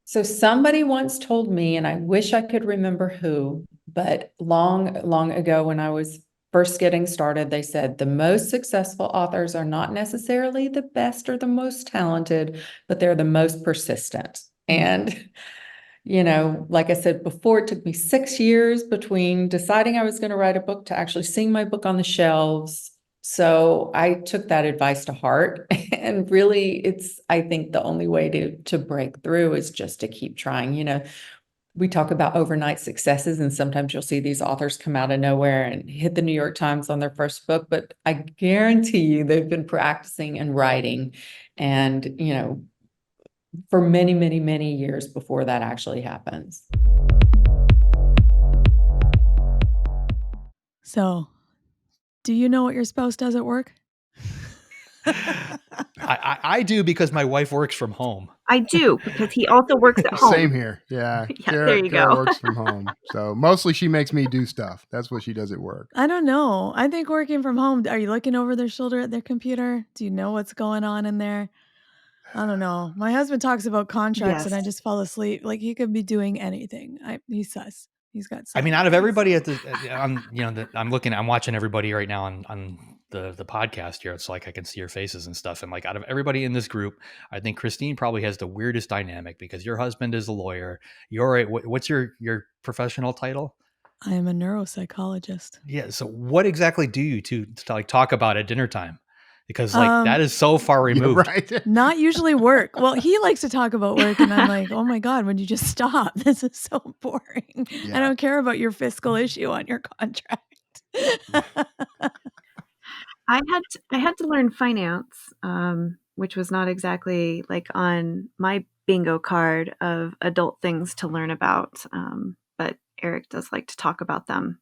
E: So somebody once told me, and I wish I could remember who, but long, long ago when I was first getting started, they said the most successful authors are not necessarily the best or the most talented, but they're the most persistent. And, like I said before, it took me 6 years between deciding I was going to write a book to actually seeing my book on the shelves. So I took that advice to heart. And really, I think the only way to break through is just to keep trying. We talk about overnight successes, and sometimes you'll see these authors come out of nowhere and hit the New York Times on their first book, but I guarantee you they've been practicing and writing and, for many, many, many years before that actually happens.
A: So, do you know what your spouse does at work?
D: I do, because my wife works from home.
B: I do, because he also works at home.
C: Same here. Yeah.
B: There you
C: Kara
B: go.
C: works from home. So mostly she makes me do stuff. That's what she does at work.
A: I don't know. I think working from home, are you looking over their shoulder at their computer? Do you know what's going on in there? I don't know. My husband talks about contracts and I just fall asleep. Like, he could be doing anything. He's sus. He's got sus.
D: I mean, out of everybody I'm watching everybody right now on the podcast here. It's like I can see your faces and stuff. And like, out of everybody in this group, I think Christine probably has the weirdest dynamic, because your husband is a lawyer. What's your professional title?
A: I am a neuropsychologist.
D: Yeah. So what exactly do you to like talk about at dinner time? Because like that is so far removed.
C: Right?
A: Not usually work. Well, he likes to talk about work, and I'm like, oh my God, would you just stop? This is so boring. Yeah. I don't care about your fiscal issue on your contract.
B: I had to learn finance, which was not exactly like on my bingo card of adult things to learn about. But Eric does like to talk about them.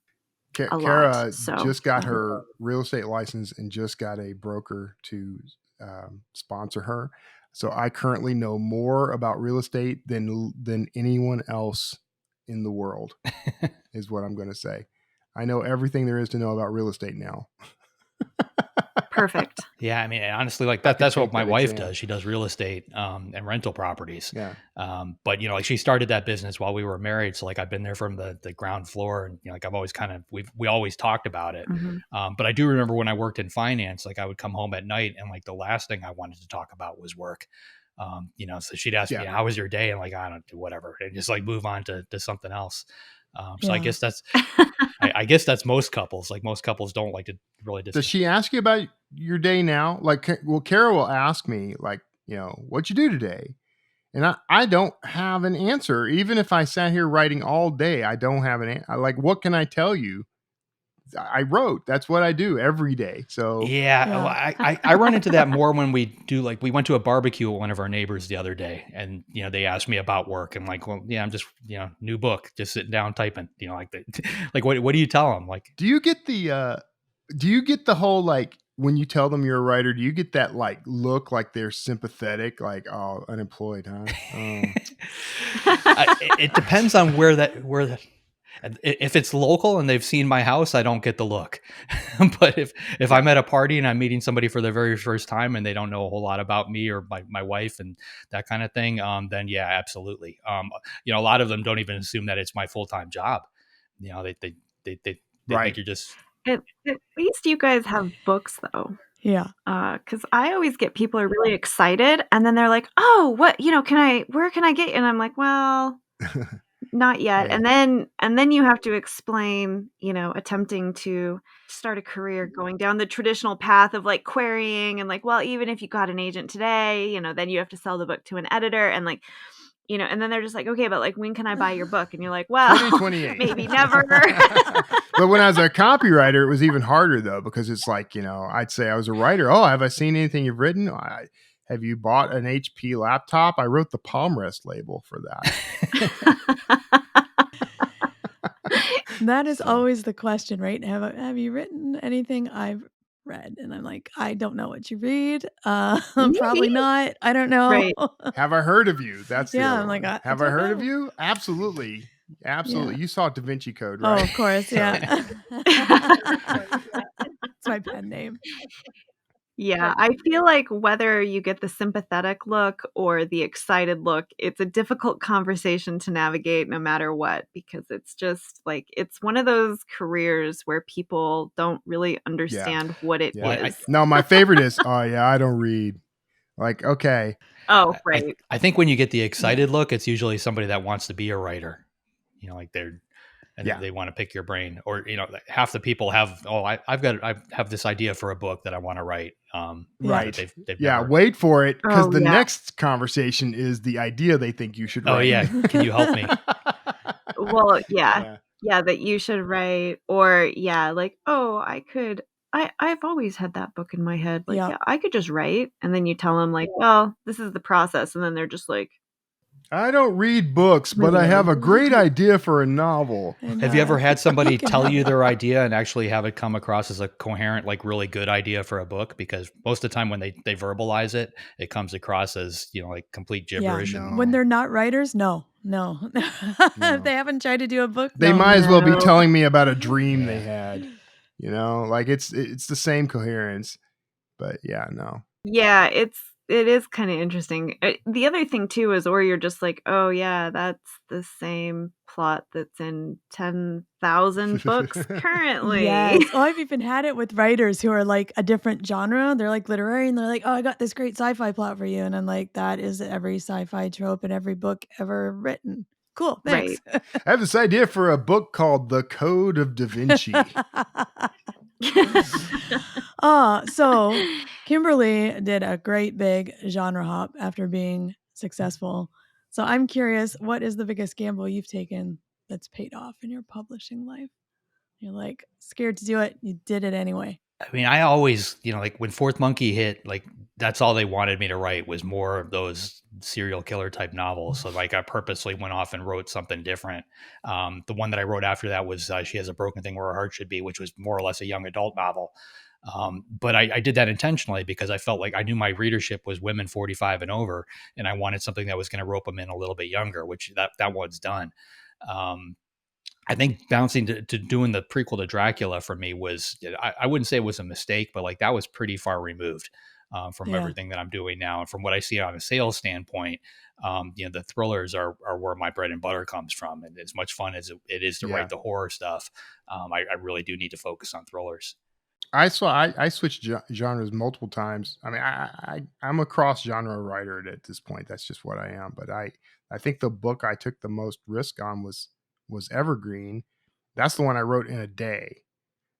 C: Kara just got her real estate license and just got a broker to sponsor her. So I currently know more about real estate than anyone else in the world, is what I'm going to say. I know everything there is to know about real estate now.
B: Perfect.
D: Yeah, I mean, honestly, like that's what my wife does. She does real estate and rental properties. Yeah. But like, she started that business while we were married, so like I've been there from the ground floor, and like I've always we always talked about it. Mm-hmm. But I do remember when I worked in finance, like I would come home at night, and like the last thing I wanted to talk about was work. So she'd ask me, how was your day? And like, I don't do whatever, and just like move on to something else. So I guess that's, I guess that's most couples. Like, most couples don't like to really discuss.
C: Does she ask you about your day now? Like, well, Kara will ask me, like, what'd you do today? And I don't have an answer. Even if I sat here writing all day, I don't have an answer. Like, what can I tell you? I wrote. That's what I do every day. So
D: yeah. Well, I run into that more when we do, like, we went to a barbecue with one of our neighbors the other day, and they asked me about work. I'm like, well, yeah, I'm just new book, just sitting down typing. Like that. Like, what do you tell them? Like,
C: do you get the whole, like, when you tell them you're a writer, do you get that like look like they're sympathetic, like, oh, unemployed, huh?
D: It depends on where that. If it's local and they've seen my house, I don't get the look. But if I'm at a party and I'm meeting somebody for the very first time and they don't know a whole lot about me or my wife and that kind of thing, then yeah, absolutely. A lot of them don't even assume that it's my full-time job. They think you're just.
B: At least you guys have books, though.
A: Yeah.
B: Because I always get people are really excited, and then they're like, "Oh, what? Where can I get?" And I'm like, "Well." Not yet. Yeah. And then you have to explain, attempting to start a career going down the traditional path of like querying and like, well, even if you got an agent today, then you have to sell the book to an editor and like, and then they're just like, okay, but like, when can I buy your book? And you're like, well,
C: 2028.
B: Maybe never.
C: But when I was a copywriter, it was even harder though, because it's like, I'd say I was a writer. Oh, have I seen anything you've written? Have you bought an HP laptop? I wrote the palm rest label for that.
A: That is always the question, right? Have you written anything I've read? And I'm like, I don't know what you read. Probably not. I don't know. Right.
C: Have I heard of you? That's the other
A: I'm like,
C: have I heard of you? Absolutely. Absolutely. Yeah. You saw Da Vinci Code, right?
A: Oh, of course. Yeah. That's my pen name.
B: Yeah, I feel like whether you get the sympathetic look or the excited look, it's a difficult conversation to navigate no matter what, because it's just like it's one of those careers where people don't really understand what it
C: Yeah.
B: is.
C: No, my favorite is, oh yeah, I don't read. Like, okay.
B: Oh, right.
D: I think when you get the excited look, it's usually somebody that wants to be a writer. You know, like they want to pick your brain, or like half the people have, I have this idea for a book that I want to write.
C: Right.
D: They've
C: Yeah.
D: never.
C: Wait for it, because
B: Oh,
C: the
B: yeah.
C: next conversation is the idea they think you should write.
D: Oh yeah, can you help me?
B: Well, yeah. Yeah, that you should write, or like, oh, I've always had that book in my head. Like, yeah, I could just write. And then you tell them like, well, this is the process. And then they're just like,
C: I don't read books, but I have a great idea for a novel.
D: Have you ever had somebody tell you their idea and actually have it come across as a coherent, like really good idea for a book? Because most of the time when they verbalize it, it comes across as, like complete gibberish.
A: Yeah. When they're not writers, no. If they haven't tried to do a book,
C: they might as well be telling me about a dream they had. Like it's the same coherence. But yeah, no.
B: Yeah, it is kind of interesting. The other thing too is, or you're just like, oh yeah, that's the same plot that's in 10,000 books currently.
A: Yes. Oh, I've even had it with writers who are like a different genre. They're like literary, and they're like, oh, I got this great sci-fi plot for you. And I'm like, that is every sci-fi trope in every book ever written. Cool. Thanks.
B: Right.
C: I have this idea for a book called The Code of Da Vinci.
A: So Kimberly did a great big genre hop after being successful. So I'm curious, what is the biggest gamble you've taken that's paid off in your publishing life? You're like scared to do it. You did it anyway.
D: I mean, I always, like when Fourth Monkey hit, like that's all they wanted me to write was more of those serial killer type novels. So like I purposely went off and wrote something different. The one that I wrote after that was She Has a Broken Thing Where Her Heart Should Be, which was more or less a young adult novel. But I did that intentionally because I felt like I knew my readership was women 45 and over, and I wanted something that was going to rope them in a little bit younger, which that one's done. I think bouncing to doing the prequel to Dracula for me was, I wouldn't say it was a mistake, but like that was pretty far removed from everything that I'm doing now. And from what I see on a sales standpoint, the thrillers are where my bread and butter comes from. And as much fun as it is to write the horror stuff, I really do need to focus on thrillers.
C: I switched genres multiple times. I mean, I'm a cross genre writer at this point. That's just what I am. But I think the book I took the most risk on was Evergreen. That's the one I wrote in a day.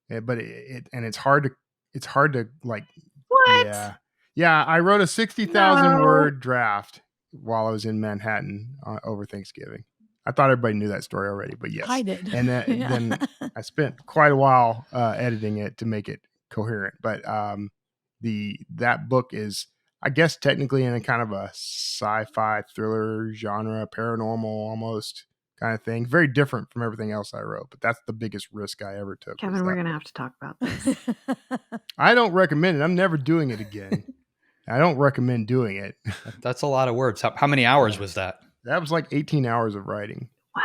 C: But it's hard to like.
B: What?
C: Yeah. I wrote a 60,000 word draft while I was in Manhattan over Thanksgiving. I thought everybody knew that story already, but yes,
A: I did.
C: And then I spent quite a while editing it to make it coherent. But that book is, I guess, technically in a kind of a sci-fi thriller genre, paranormal almost kind of thing. Very different from everything else I wrote, but that's the biggest risk I ever took.
B: Kevin, we're gonna have to talk about this.
C: I don't recommend it. I'm never doing it again. I don't recommend doing it.
D: That's a lot of words. How many hours was that?
C: That was like 18 hours of writing.
B: Wow.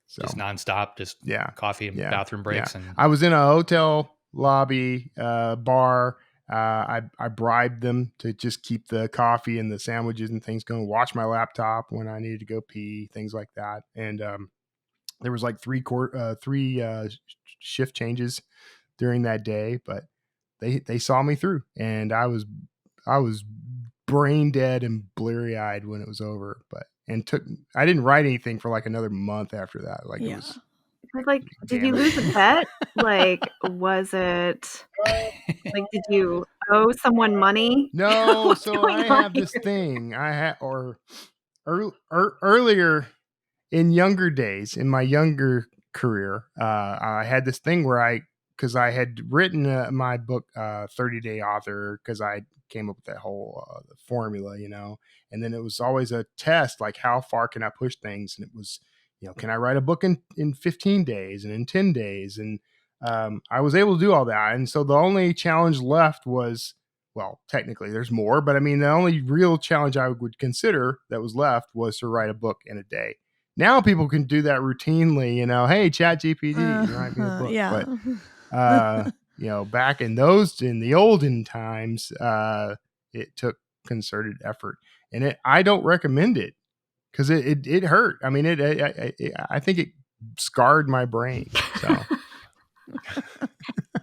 C: So,
D: just nonstop, just coffee and bathroom breaks.
C: Yeah.
D: And
C: I was in a hotel lobby, bar. I bribed them to just keep the coffee and the sandwiches and things going, watch my laptop when I needed to go pee, things like that. And there was like three shift changes during that day, but they saw me through, and I was brain dead and bleary eyed when it was over. I didn't write anything for like another month after that. Like it was
B: like, did you lose a bet? Like, was it like, did you owe someone money?
C: No. So I have this thing earlier in younger days, in my younger career, I had this thing where because I had written my book, 30-Day Author, because I came up with that whole formula, and then it was always a test, like how far can I push things? And it was, can I write a book in 15 days and in 10 days? And I was able to do all that. And so the only challenge left was, well, technically there's more, but I mean, the only real challenge I would consider that was left was to write a book in a day. Now people can do that routinely, hey, ChatGPT, write me a book.
A: Yeah.
C: But back in the olden times, it took concerted effort, and I don't recommend it because it hurt. I mean, I think it scarred my brain. So.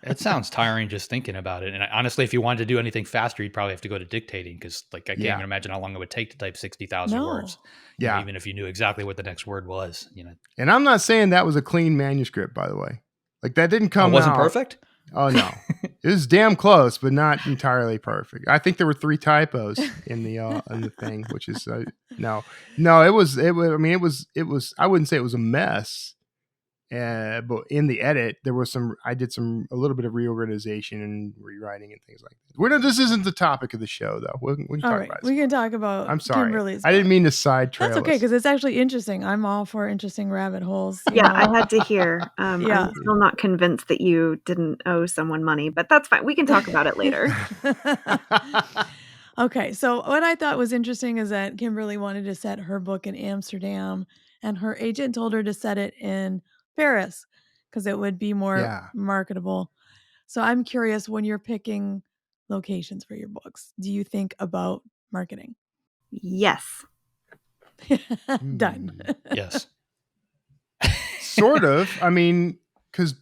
D: It sounds tiring just thinking about it. And honestly, if you wanted to do anything faster, you'd probably have to go to dictating because, I can't even imagine how long it would take to type 60,000 words. Even if you knew exactly what the next word was.
C: And I'm not saying that was a clean manuscript, by the way. Like that didn't come.
D: It wasn't perfect.
C: Oh no, it was damn close, but not entirely perfect. I think there were 3 typos in the thing, which is no. It was. I mean, it was. I wouldn't say it was a mess. But in the edit, there was I did a little bit of reorganization and rewriting and things like that. This isn't the topic of the show, though. We can talk about it.
A: We can talk about.
C: I'm sorry.
A: Kimberly's
C: I didn't mean to side trail.
A: That's okay because it's actually interesting. I'm all for interesting rabbit holes.
B: I had to hear. I'm still not convinced that you didn't owe someone money, but that's fine. We can talk about it later.
A: Okay, so what I thought was interesting is that Kimberly wanted to set her book in Amsterdam, and her agent told her to set it in Paris because it would be more marketable. So I'm curious, when you're picking locations for your books, do you think about marketing?
B: Yes.
A: Done.
D: Yes.
C: Sort of. I mean, because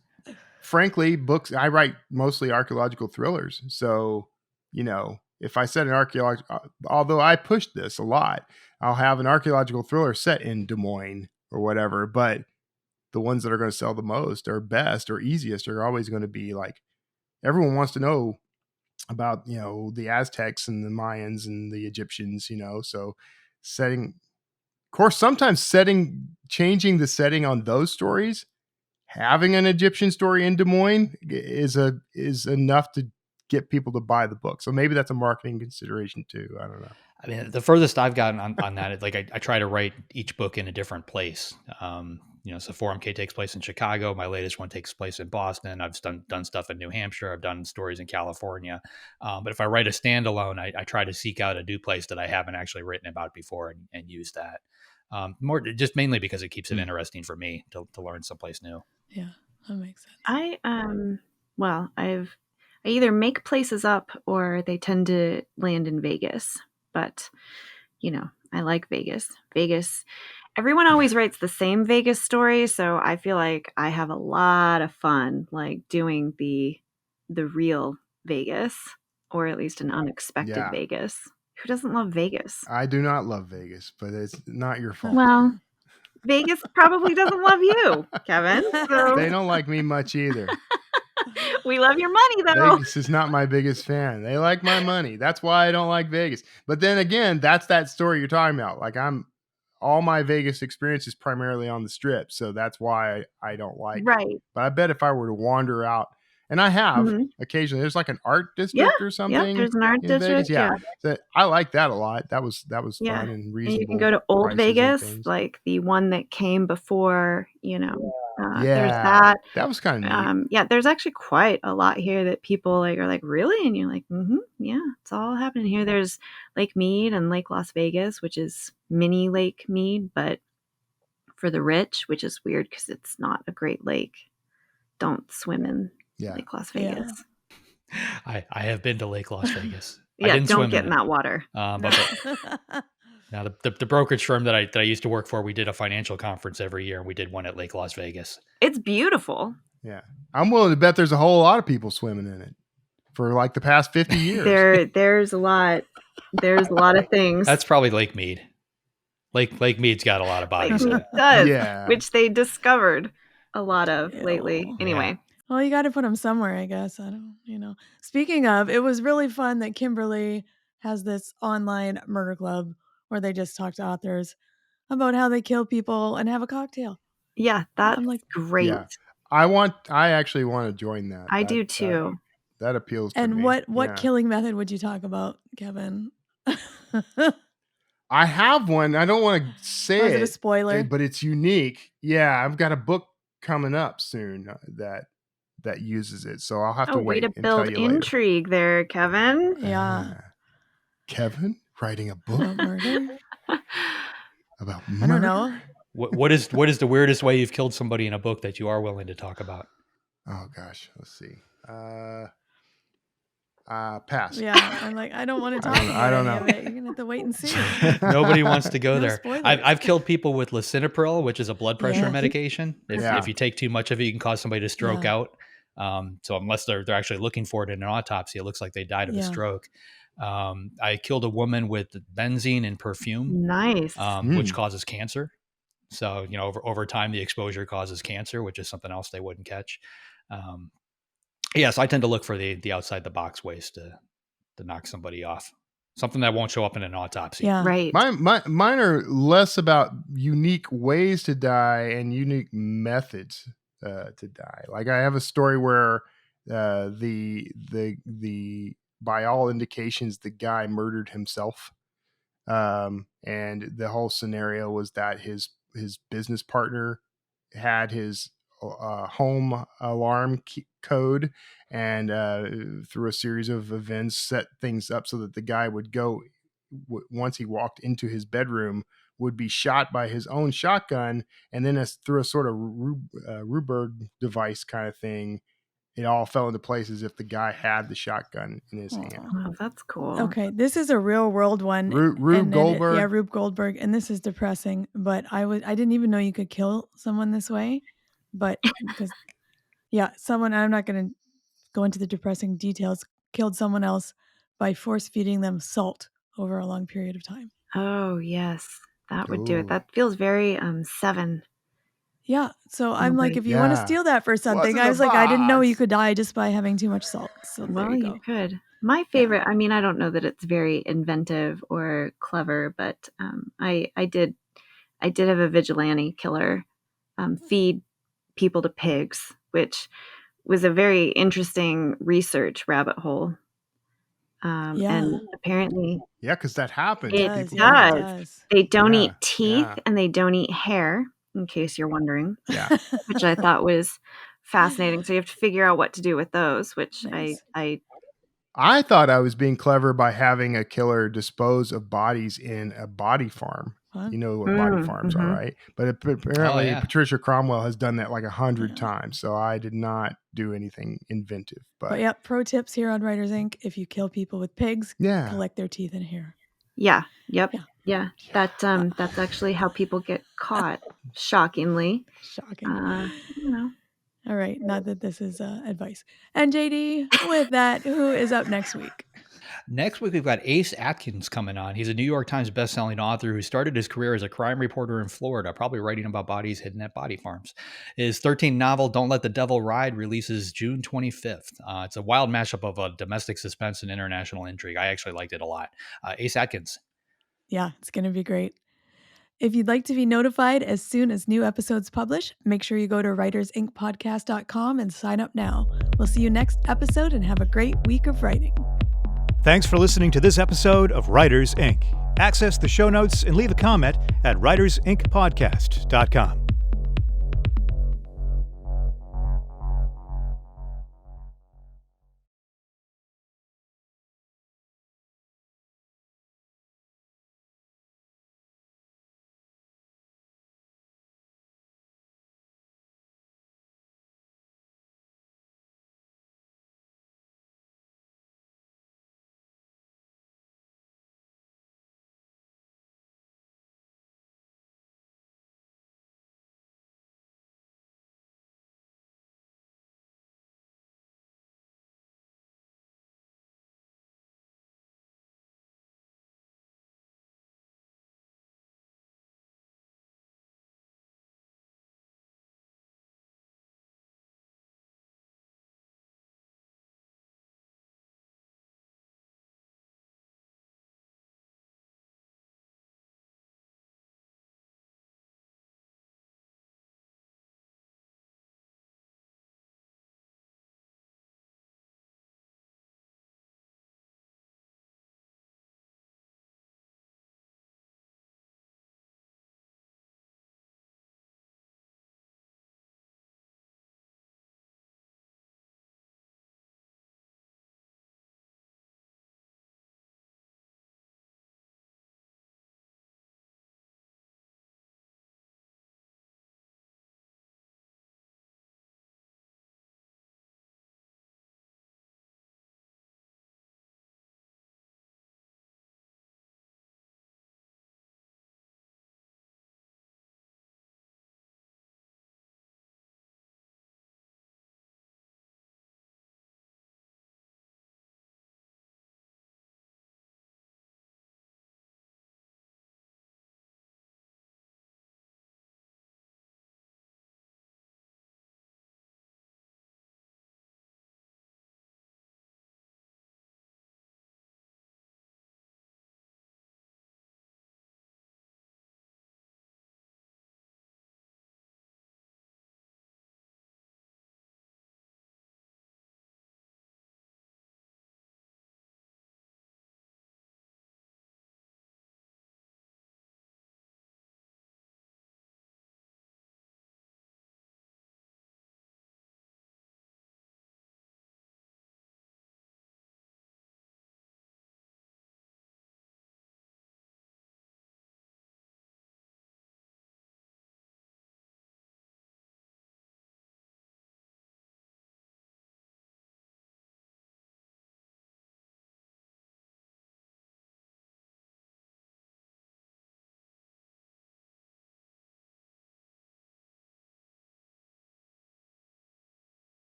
C: frankly, I write mostly archaeological thrillers. So, if I set an archaeological, although I pushed this a lot, I'll have an archaeological thriller set in Des Moines or whatever, but the ones that are going to sell the most or best or easiest are always going to be like, everyone wants to know about, the Aztecs and the Mayans and the Egyptians, so sometimes changing the setting on those stories, having an Egyptian story in Des Moines is enough to get people to buy the book. So maybe that's a marketing consideration too. I don't know.
D: I mean, the furthest I've gotten on that, like I try to write each book in a different place. So Forum K takes place in Chicago. My latest one takes place in Boston. I've done stuff in New Hampshire. I've done stories in California. But if I write a standalone, I try to seek out a new place that I haven't actually written about before and use that. Mainly because it keeps it interesting for me to learn someplace new.
A: Yeah, that makes sense.
B: I either make places up or they tend to land in Vegas. But, I like Vegas. Everyone always writes the same Vegas story, so I feel like I have a lot of fun like doing the real Vegas, or at least an unexpected Vegas. Who doesn't love Vegas?
C: I do not love Vegas, but it's not your fault.
B: Well, Vegas probably doesn't love you, Kevin. So.
C: They don't like me much either.
B: We love your money, though.
C: Vegas is not my biggest fan. They like my money. That's why I don't like Vegas. But then again, that's that story you're talking about. Like all my Vegas experience is primarily on the Strip, so that's why I don't like it. But I bet if I were to wander out, and I have occasionally, there's like an art district or something.
B: Yeah, there's an art district.
C: Yeah. So I like that a lot. That was fun and reasonable.
B: And you can go to Old Vegas, like the one that came before, there's that.
C: That was kind of neat.
B: There's actually quite a lot here that people are like, really? And you're like, it's all happening here. There's Lake Mead and Lake Las Vegas, which is mini Lake Mead, but for the rich, which is weird because it's not a great lake. Don't swim in Lake Las Vegas.
D: I have been to Lake Las Vegas.
B: Don't get in that water.
D: Now, the brokerage firm that I used to work for, we did a financial conference every year, and we did one at Lake Las Vegas.
B: It's beautiful.
C: Yeah. I'm willing to bet there's a whole lot of people swimming in it for like the past 50 years.
B: There's a lot. There's a lot of things.
D: That's probably Lake Mead. Lake Mead's got a lot of bodies in it.
B: It does, which they discovered a lot of lately. Anyway.
A: Yeah. Well, you got to put them somewhere, I guess. I don't. Speaking of, it was really fun that Kimberly has this online murder club where they just talk to authors about how they kill people and have a cocktail.
B: Yeah, that's great. Yeah.
C: I actually want to join that.
B: I do too.
C: That appeals to me.
A: And what killing method would you talk about, Kevin?
C: I have one. I don't want to say it.
A: Is it a spoiler?
C: But it's unique. Yeah, I've got a book coming up soon that uses it. So I'll have to wait and tell you later.
B: Way to build intrigue there, Kevin.
A: Yeah.
C: Kevin writing a book
A: about murder?
C: About murder?
A: I don't know.
D: What is the weirdest way you've killed somebody in a book that you are willing to talk about?
C: Oh gosh, let's see. Pass.
A: Yeah, I'm like, I don't want to talk
C: I
A: about
C: don't
A: any
C: know.
A: of it. You're gonna have to wait and see.
D: Nobody wants to go
A: No
D: there.
A: spoilers.
D: I've killed people with lisinopril, which is a blood pressure
A: Yes.
D: medication. If you take too much of it, you can cause somebody to stroke
A: Yeah.
D: out. So unless they're actually looking for it in an autopsy, it looks like they died of a
A: Yeah.
D: stroke. I killed a woman with benzene and perfume,
B: Nice.
D: which causes cancer. So, over time, the exposure causes cancer, which is something else they wouldn't catch. So I tend to look for the outside the box ways to knock somebody off. Something that won't show up in an autopsy.
A: Yeah.
B: Right.
C: Mine are less about unique ways to die and unique methods to die. Like I have a story where the by all indications the guy murdered himself, and the whole scenario was that his business partner had his home alarm code, and through a series of events set things up so that the guy would go once he walked into his bedroom would be shot by his own shotgun, and then through a sort of Ruberg device kind of thing, it all fell into place as if the guy had the shotgun in his hand.
B: Oh, that's cool.
A: Okay, this is a real world one.
C: Rube Goldberg.
A: Rube Goldberg, and this is depressing. But I didn't even know you could kill someone this way. But because, someone, I'm not going to go into the depressing details, killed someone else by force feeding them salt over a long period of time.
B: Oh, yes. That would do
C: Ooh.
B: it. That feels very Seven.
A: Yeah, so I'm like, if you want to
C: Yeah.
A: steal that for something,
C: in
A: I
C: the
A: was like, I didn't know you
C: box?
A: could die just by having too much salt. So there
B: Well,
A: you
B: you
A: go.
B: could. My favorite, I mean, I don't know that it's very inventive or clever, but I did have a vigilante killer feed people to pigs, which was a very interesting research rabbit hole. And apparently
C: Yeah, because that happens.
B: it
A: does,
C: People
A: yeah,
C: do
A: it
C: that.
A: does.
B: they don't
C: Yeah,
B: eat teeth
C: yeah.
B: and they don't eat hair, in case you're wondering,
C: Yeah.
B: which I thought was fascinating. So you have to figure out what to do with those, which
A: Nice.
C: I thought I was being clever by having a killer dispose of bodies in a body farm.
A: Huh?
C: You know what body farms are, right? But apparently
D: yeah.
C: Patricia Cromwell has done that like 100
A: Yeah.
C: times. So I did not do anything inventive.
A: But yeah, pro tips here on Writers Inc. If you kill people with pigs,
C: Yeah.
A: collect their teeth and hair.
B: Yeah. Yep.
A: Yeah.
B: Yeah. That's actually how people get caught. Shockingly.
A: Shocking.
B: You know.
A: All right, not that this is advice. And JD, with that, who is up next week?
D: Next week, we've got Ace Atkins coming on. He's a New York Times bestselling author who started his career as a crime reporter in Florida, probably writing about bodies hidden at body farms. His 13th novel, Don't Let the Devil Ride, releases June 25th. It's a wild mashup of domestic suspense and international intrigue. I actually liked it a lot. Ace Atkins.
A: Yeah, it's going to be great. If you'd like to be notified as soon as new episodes publish, make sure you go to writersincpodcast.com and sign up now. We'll see you next episode and have a great week of writing.
F: Thanks for listening to this episode of Writers Inc. Access the show notes and leave a comment at writersincpodcast.com.